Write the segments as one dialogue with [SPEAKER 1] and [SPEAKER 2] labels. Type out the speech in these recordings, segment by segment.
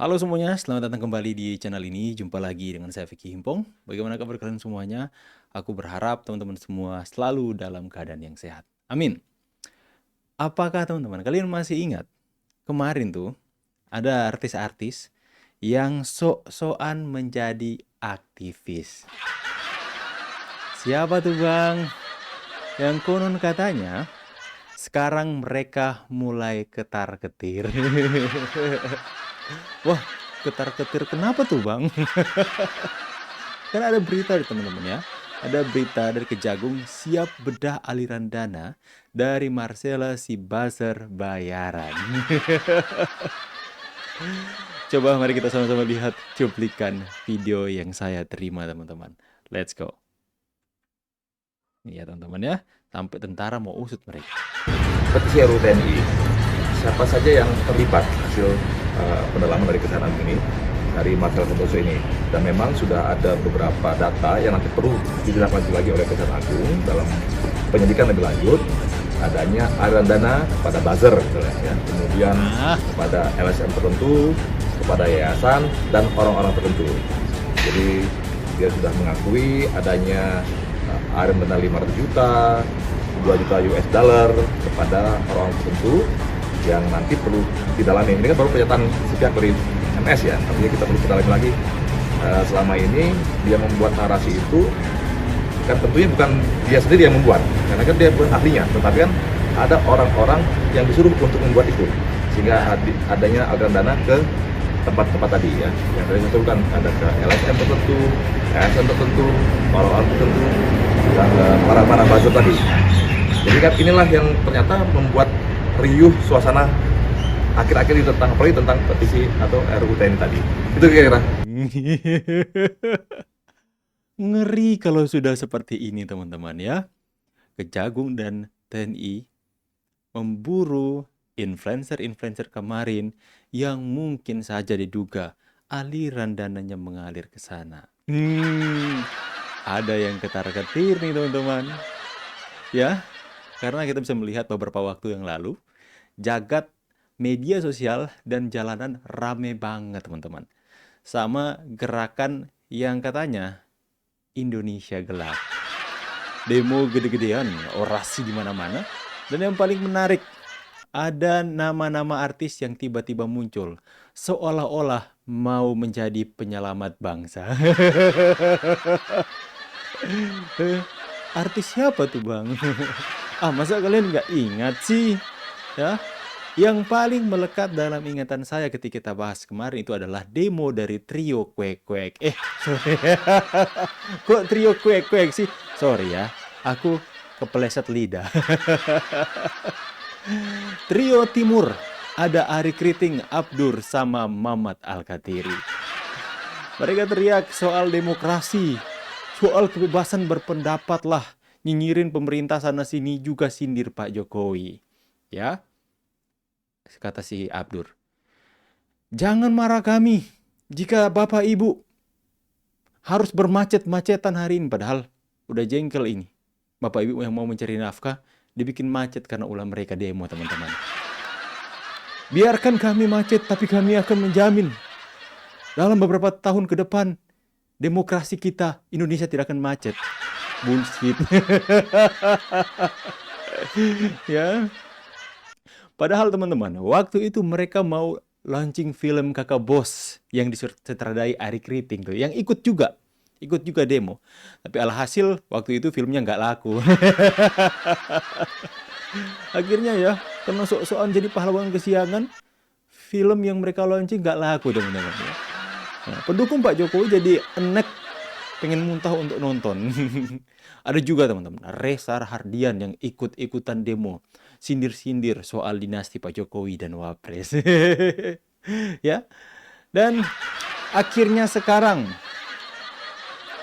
[SPEAKER 1] Halo semuanya, selamat datang kembali di channel ini. Jumpa lagi dengan saya Vicky Himpong. Bagaimana kabar kalian semuanya? Aku berharap teman-teman semua selalu dalam keadaan yang sehat. Amin. Apakah teman-teman kalian masih ingat kemarin tuh ada artis-artis yang sok-sokan menjadi aktivis? Siapa tuh bang? Yang konon katanya sekarang mereka mulai ketar-ketir. Wah, ketar-ketir kenapa tuh bang? Kan ada berita di teman-teman ya. Ada berita dari Kejagung siap bedah aliran dana dari Marcella si buzzer bayaran. Coba mari kita sama-sama lihat cuplikan video yang saya terima teman-teman. Let's go. Iya teman-teman ya, sampai tentara mau usut mereka.
[SPEAKER 2] Petisi RUU TNI, siapa saja yang terlibat hasil pendalaman dari Kejaksaan ini, dari Marcel Santoso ini, dan memang sudah ada beberapa data yang nanti perlu ditindaklanjuti lagi oleh Kejaksaan Agung dalam penyidikan lebih lanjut, adanya aliran dana kepada buzzer, ya, kemudian kepada LSM tertentu, kepada yayasan dan orang-orang tertentu. Jadi dia sudah mengakui adanya aliran dana 500 juta, 2 juta US dollar kepada orang tertentu yang nanti perlu didalami. Ini kan baru pernyataan sepihak dari MS ya, artinya kita perlu dalami lagi. Selama ini dia membuat narasi itu kan tentunya bukan dia sendiri yang membuat, karena kan dia bukan ahlinya, tetapi kan ada orang-orang yang disuruh untuk membuat itu, sehingga adanya aliran dana ke tempat-tempat tadi ya, yang tadi saya sebutkan, ada ke LSM tertentu, ASN tertentu, orang-orang tertentu, dan para buzzer tadi. Jadi kan inilah yang ternyata membuat riuh suasana akhir-akhir ini tentang petisi atau RUU TNI tadi. Itu kira-kira.
[SPEAKER 1] Ngeri kalau sudah seperti ini teman-teman ya. Kejagung dan TNI memburu influencer-influencer kemarin yang mungkin saja diduga aliran dananya mengalir ke sana. Ada yang ketar-ketir nih teman-teman. Ya, karena kita bisa melihat beberapa waktu yang lalu, jagat media sosial dan jalanan rame banget teman-teman. Sama gerakan yang katanya Indonesia gelap. Demo gede-gedean, orasi di mana-mana. Dan yang paling menarik, ada nama-nama artis yang tiba-tiba muncul. Seolah-olah mau menjadi penyelamat bangsa. Artis siapa tuh bang? Masa kalian nggak ingat sih? Ya, yang paling melekat dalam ingatan saya ketika kita bahas kemarin itu adalah demo dari Trio Kwek Kwek. Sorry. Kok Trio Kwek Kwek sih? Sorry ya, aku kepeleset lidah. Trio Timur, ada Ari Kriting, Abdur, sama Mamat Al-Katiri. Mereka teriak soal demokrasi, soal kebebasan berpendapat lah, nyinyirin pemerintah sana sini, juga sindir Pak Jokowi. Ya, kata si Abdur, jangan marah kami jika Bapak Ibu harus bermacet-macetan hari ini. Padahal udah jengkel ini. Bapak Ibu yang mau mencari nafkah dibikin macet karena ulah mereka demo teman-teman. Biarkan kami macet, tapi kami akan menjamin dalam beberapa tahun ke depan demokrasi kita, Indonesia tidak akan macet. Bullshit. Ya. Padahal teman-teman, waktu itu mereka mau launching film Kakak Bos yang disutradai Ari Kriting tuh, yang ikut juga demo. Tapi alhasil waktu itu filmnya nggak laku. Akhirnya ya, karena sok-sokan jadi pahlawan kesiangan, film yang mereka launching nggak laku teman-teman. Nah, pendukung Pak Jokowi jadi enek, pengen muntah untuk nonton. Ada juga teman-teman, Reza Rahardian yang ikut-ikutan demo, sindir-sindir soal dinasti Pak Jokowi dan Wapres. Ya, dan akhirnya sekarang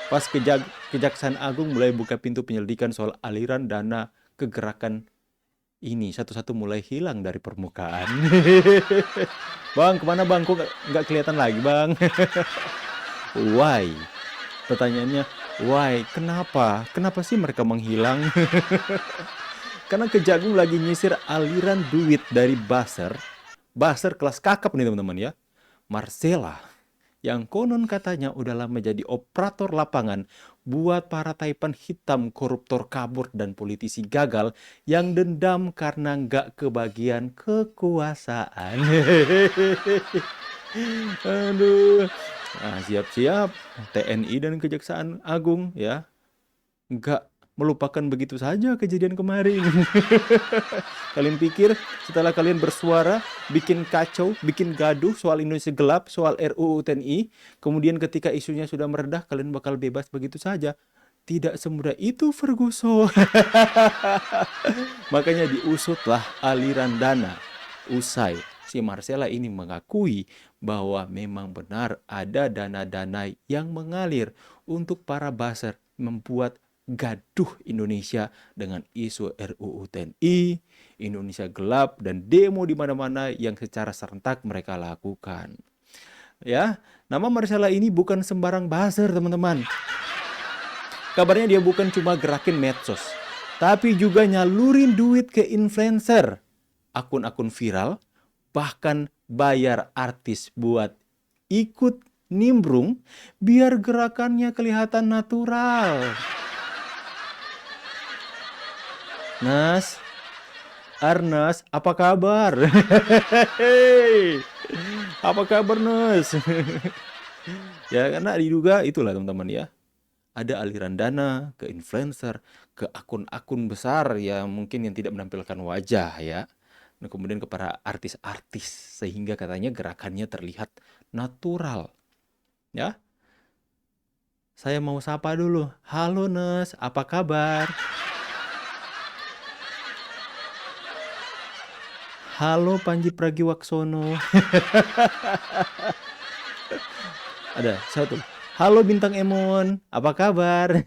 [SPEAKER 1] pas Kejaksaan Agung mulai buka pintu penyelidikan soal aliran dana ke gerakan ini, satu-satu mulai hilang dari permukaan. Bang, kemana bang? Kok nggak kelihatan lagi bang? Why? Pertanyaannya, why? Kenapa? Kenapa sih mereka menghilang? Karena Kejagung lagi nyisir aliran duit dari buzzer kelas kakap nih teman-teman ya. Marcella, yang konon katanya udah lama jadi operator lapangan buat para taipan hitam, koruptor kabur, dan politisi gagal yang dendam karena nggak kebagian kekuasaan. Aduh. Nah, siap-siap TNI dan Kejaksaan Agung ya nggak melupakan begitu saja kejadian kemarin. Kalian pikir setelah kalian bersuara, bikin kacau, bikin gaduh soal Indonesia gelap, soal RUU TNI, kemudian ketika isunya sudah meredah, kalian bakal bebas begitu saja? Tidak semudah itu, Ferguson. Makanya diusutlah aliran dana. Usai si Marcella ini mengakui bahwa memang benar ada dana-dana yang mengalir untuk para buzzer membuat gaduh Indonesia dengan isu RUU TNI, Indonesia gelap, dan demo di mana-mana yang secara serentak mereka lakukan. Ya, nama Marcella ini bukan sembarang buzzer, teman-teman. Kabarnya dia bukan cuma gerakin medsos, tapi juga nyalurin duit ke influencer, akun-akun viral, bahkan bayar artis buat ikut nimbrung biar gerakannya kelihatan natural. Nas, Arnas, apa kabar? Apa kabar, Nas? Ya, karena diduga itulah teman-teman ya. Ada aliran dana ke influencer, ke akun-akun besar yang mungkin yang tidak menampilkan wajah ya. Nah, kemudian kepada artis-artis sehingga katanya gerakannya terlihat natural. Ya. Saya mau sapa dulu. Halo Nes, apa kabar? Halo Panji Pragiwaksono. Ada satu. Halo Bintang Emon, apa kabar?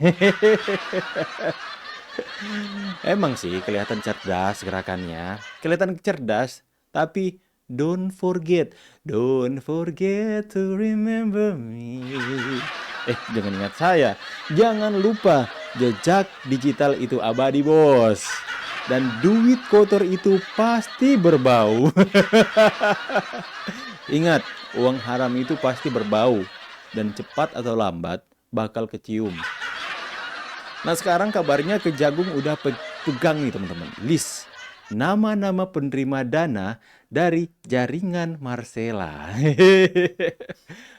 [SPEAKER 1] Emang sih kelihatan cerdas gerakannya. Kelihatan cerdas, tapi don't forget to remember me. Jangan ingat saya. Jangan lupa, jejak digital itu abadi, bos. Dan duit kotor itu pasti berbau. Ingat, uang haram itu pasti berbau. Dan cepat atau lambat bakal kecium. Nah, sekarang kabarnya Kejagung udah pegang nih teman-teman list nama-nama penerima dana dari jaringan Marcella.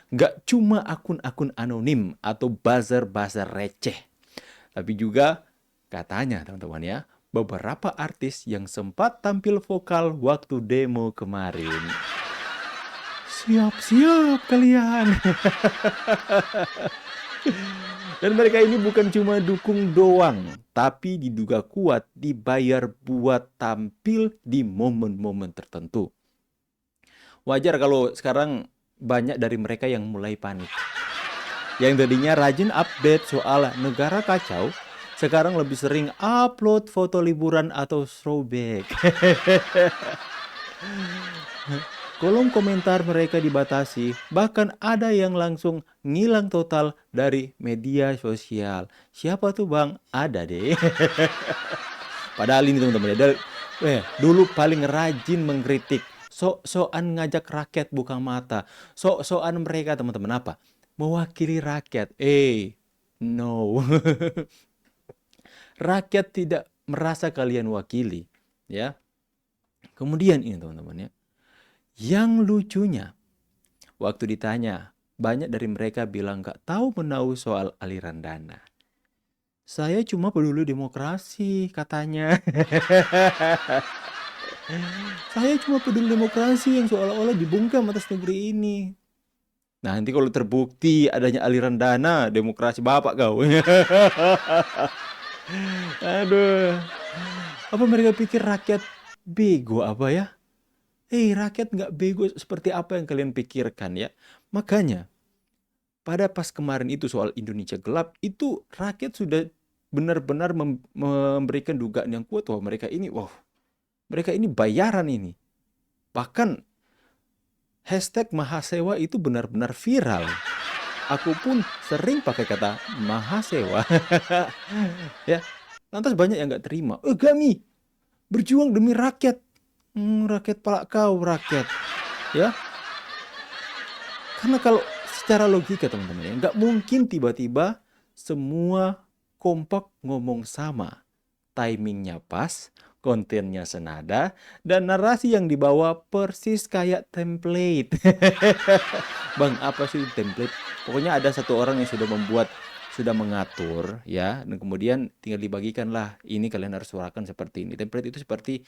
[SPEAKER 1] Nggak cuma akun-akun anonim atau buzzer-buzzer receh, tapi juga katanya teman-teman ya, beberapa artis yang sempat tampil vokal waktu demo kemarin. Siap-siap kalian. Dan mereka ini bukan cuma dukung doang, tapi diduga kuat dibayar buat tampil di momen-momen tertentu. Wajar kalau sekarang banyak dari mereka yang mulai panik. Yang tadinya rajin update soal negara kacau, sekarang lebih sering upload foto liburan atau throwback. Kolom komentar mereka dibatasi, bahkan ada yang langsung ngilang total dari media sosial. Siapa tuh bang? Ada deh. Padahal ini teman-teman ya, dulu paling rajin mengkritik. Sok-sokan ngajak rakyat buka mata. Sok-sokan mereka teman-teman apa? Mewakili rakyat. No. Rakyat tidak merasa kalian wakili. Ya. Kemudian ini teman-teman ya. Yang lucunya, waktu ditanya, banyak dari mereka bilang gak tahu menahu soal aliran dana. Saya cuma peduli demokrasi, katanya. Saya cuma peduli demokrasi yang seolah-olah dibungkam atas negeri ini. Nah, nanti kalau terbukti adanya aliran dana, demokrasi bapak kau. Aduh. Apa mereka pikir rakyat bego apa ya? Rakyat nggak bego seperti apa yang kalian pikirkan ya. Makanya, pada pas kemarin itu soal Indonesia gelap, itu rakyat sudah benar-benar memberikan dugaan yang kuat bahwa mereka ini bayaran ini. Bahkan, hashtag Mahasewa itu benar-benar viral. Aku pun sering pakai kata Mahasewa. Ya, lantas banyak yang nggak terima. Kami berjuang demi rakyat. Rakyat palak kau, rakyat. Ya. Karena kalau secara logika teman-teman ya, nggak mungkin tiba-tiba semua kompak ngomong sama. Timingnya pas, kontennya senada, dan narasi yang dibawa persis kayak template. Bang, apa sih template? Pokoknya ada satu orang yang sudah mengatur ya, dan kemudian tinggal dibagikan lah, ini kalian harus suarakan seperti ini. Template itu seperti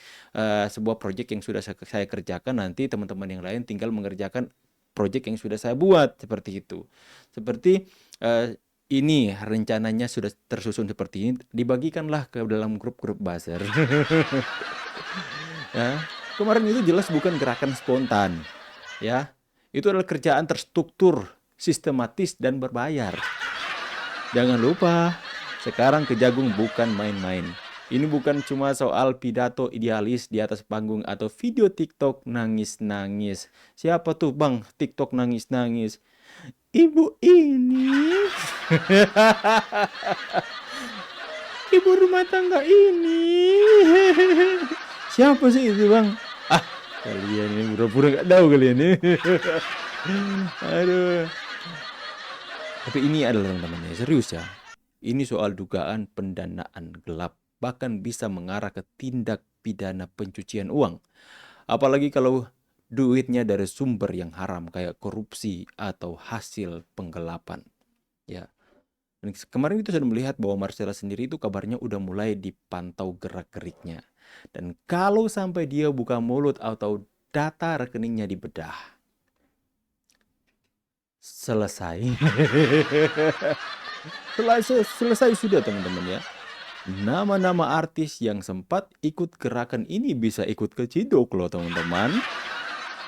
[SPEAKER 1] sebuah project yang sudah saya kerjakan, nanti teman-teman yang lain tinggal mengerjakan project yang sudah saya buat, seperti itu. Seperti ini rencananya sudah tersusun seperti ini, dibagikanlah ke dalam grup-grup buzzer. Ya, kemarin itu jelas bukan gerakan spontan, ya. Itu adalah kerjaan terstruktur, sistematis dan berbayar. Jangan lupa, sekarang Kejagung bukan main-main. Ini bukan cuma soal pidato idealis di atas panggung atau video TikTok nangis-nangis. Siapa tuh bang TikTok nangis-nangis? Ibu ini. Ibu rumah tangga ini. Siapa sih itu bang? Ah, kalian ini pura-pura gak tahu kalian ini. Aduh. Tapi ini adalah teman-teman ya, serius ya. Ini soal dugaan pendanaan gelap, bahkan bisa mengarah ke tindak pidana pencucian uang. Apalagi kalau duitnya dari sumber yang haram kayak korupsi atau hasil penggelapan. Ya. Dan kemarin itu sudah melihat bahwa Marcella sendiri itu kabarnya udah mulai dipantau gerak-geriknya. Dan kalau sampai dia buka mulut atau data rekeningnya dibedah, selesai. Selesai sudah teman-teman ya. Nama-nama artis yang sempat ikut gerakan ini bisa ikut keciduk loh teman-teman.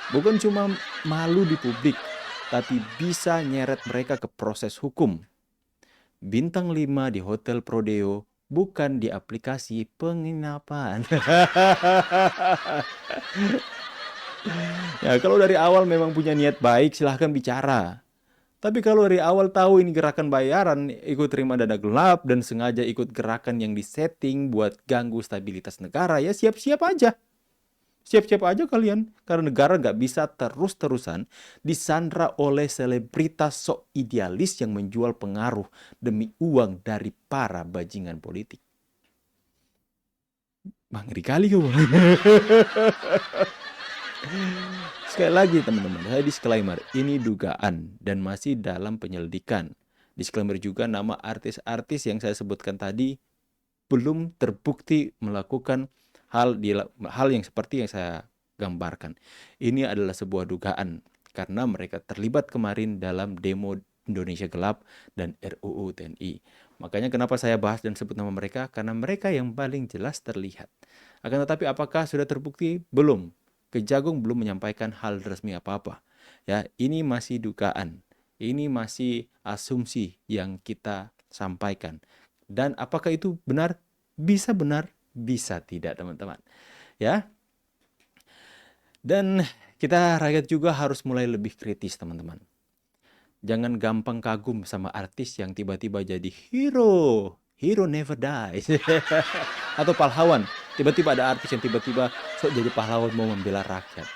[SPEAKER 1] Bukan cuma malu di publik, tapi bisa nyeret mereka ke proses hukum. Bintang 5 di Hotel Prodeo, bukan di aplikasi penginapan. Ya, kalau dari awal memang punya niat baik, silahkan bicara. Tapi kalau dari awal tahu ini gerakan bayaran, ikut terima dana gelap, dan sengaja ikut gerakan yang disetting buat ganggu stabilitas negara, ya siap-siap aja. Siap-siap aja kalian, karena negara nggak bisa terus-terusan disandra oleh selebritas sok idealis yang menjual pengaruh demi uang dari para bajingan politik. Bang, ngeri kali kau. Sekali lagi teman-teman, saya disclaimer, ini dugaan dan masih dalam penyelidikan. Disclaimer juga, nama artis-artis yang saya sebutkan tadi belum terbukti melakukan hal yang seperti yang saya gambarkan. Ini adalah sebuah dugaan karena mereka terlibat kemarin dalam demo Indonesia Gelap dan RUU TNI. Makanya kenapa saya bahas dan sebut nama mereka, karena mereka yang paling jelas terlihat. Akan tetapi apakah sudah terbukti? Belum. Kejagung belum menyampaikan hal resmi apa-apa. Ya, ini masih dugaan. Ini masih asumsi yang kita sampaikan. Dan apakah itu benar? Bisa benar, bisa tidak, teman-teman. Ya. Dan kita rakyat juga harus mulai lebih kritis, teman-teman. Jangan gampang kagum sama artis yang tiba-tiba jadi hero. Hero never dies. Atau pahlawan. Tiba-tiba ada artis yang tiba-tiba sok jadi pahlawan mau membela rakyat.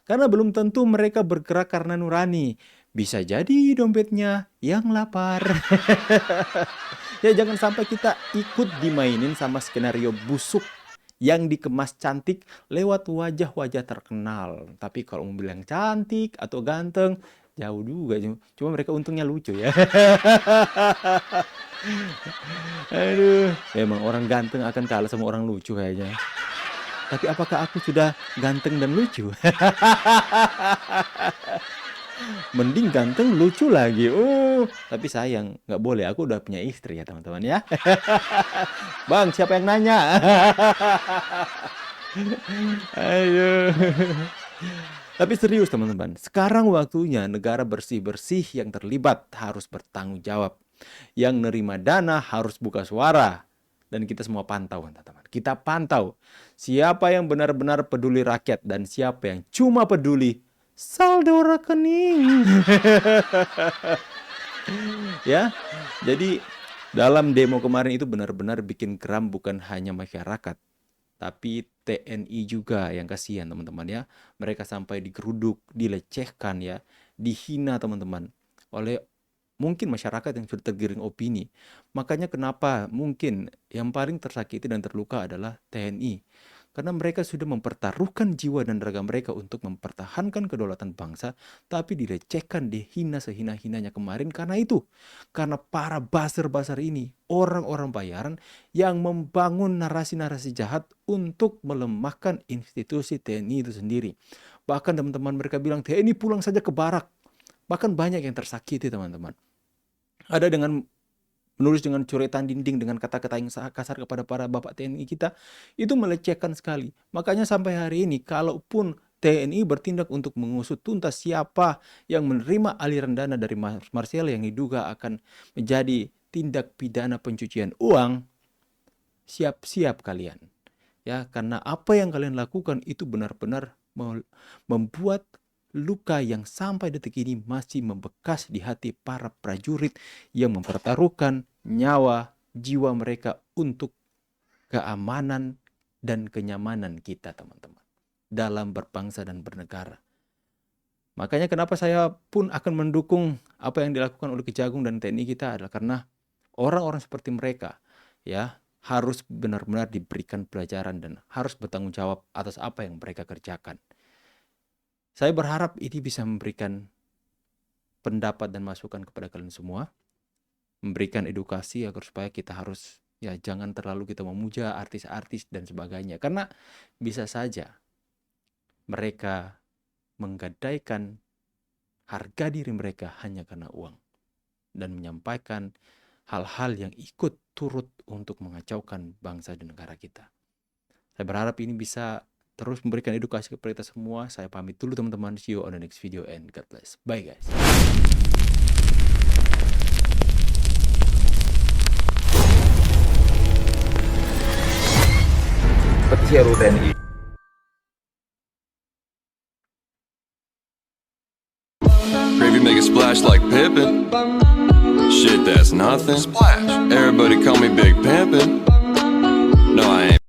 [SPEAKER 1] Karena belum tentu mereka bergerak karena nurani. Bisa jadi dompetnya yang lapar. Ya jangan sampai kita ikut dimainin sama skenario busuk yang dikemas cantik lewat wajah-wajah terkenal. Tapi kalau mau bilang cantik atau ganteng, jauh juga. Cuma mereka untungnya lucu ya. Aduh, memang orang ganteng akan kalah sama orang lucu kayaknya. Tapi apakah aku sudah ganteng dan lucu? Mending ganteng lucu lagi. Tapi sayang, nggak boleh. Aku udah punya istri ya teman-teman ya. Bang, siapa yang nanya? Ayo. Tapi serius teman-teman, sekarang waktunya negara bersih-bersih yang terlibat harus bertanggung jawab. Yang nerima dana harus buka suara. Dan kita semua pantau teman-teman. Kita pantau siapa yang benar-benar peduli rakyat dan siapa yang cuma peduli saldo rekening. Ya, jadi dalam demo kemarin itu benar-benar bikin geram bukan hanya masyarakat, tapi TNI juga yang kasihan teman-teman ya. Mereka sampai digeruduk, dilecehkan ya. dihina teman-teman oleh mungkin masyarakat yang sudah tergiring opini. Makanya kenapa mungkin yang paling tersakiti dan terluka adalah TNI. Karena mereka sudah mempertaruhkan jiwa dan raga mereka untuk mempertahankan kedaulatan bangsa, tapi dilecehkan, dihina sehina-hinanya kemarin karena itu. Karena para buzzer-buzzer ini, orang-orang bayaran yang membangun narasi-narasi jahat untuk melemahkan institusi TNI itu sendiri. Bahkan teman-teman mereka bilang TNI pulang saja ke barak. Bahkan banyak yang tersakiti teman-teman. Ada dengan menulis dengan coretan dinding dengan kata-kata yang sangat kasar kepada para bapak TNI kita, itu melecehkan sekali. Makanya sampai hari ini kalaupun TNI bertindak untuk mengusut tuntas siapa yang menerima aliran dana dari Marcelo yang diduga akan menjadi tindak pidana pencucian uang, siap-siap kalian. Ya, karena apa yang kalian lakukan itu benar-benar membuat luka yang sampai detik ini masih membekas di hati para prajurit yang mempertaruhkan nyawa, jiwa mereka untuk keamanan dan kenyamanan kita teman-teman dalam berbangsa dan bernegara. Makanya kenapa saya pun akan mendukung apa yang dilakukan oleh Kejagung dan TNI kita adalah karena orang-orang seperti mereka ya harus benar-benar diberikan pelajaran dan harus bertanggung jawab atas apa yang mereka kerjakan. Saya berharap ini bisa memberikan pendapat dan masukan kepada kalian semua. Memberikan edukasi agar supaya kita harus ya jangan terlalu kita memuja artis-artis dan sebagainya. Karena bisa saja mereka menggadaikan harga diri mereka hanya karena uang. Dan menyampaikan hal-hal yang ikut turut untuk mengacaukan bangsa dan negara kita. Saya berharap ini bisa terus memberikan edukasi kepada kita semua. Saya pamit dulu teman-teman. See you on the next video and God bless. Bye guys.
[SPEAKER 2] Petisi RUU TNI.
[SPEAKER 3] Gravy make a splash like Pippin. Shit, that's nothing. Splash. Everybody call me Big Pimpin'. No, I ain't.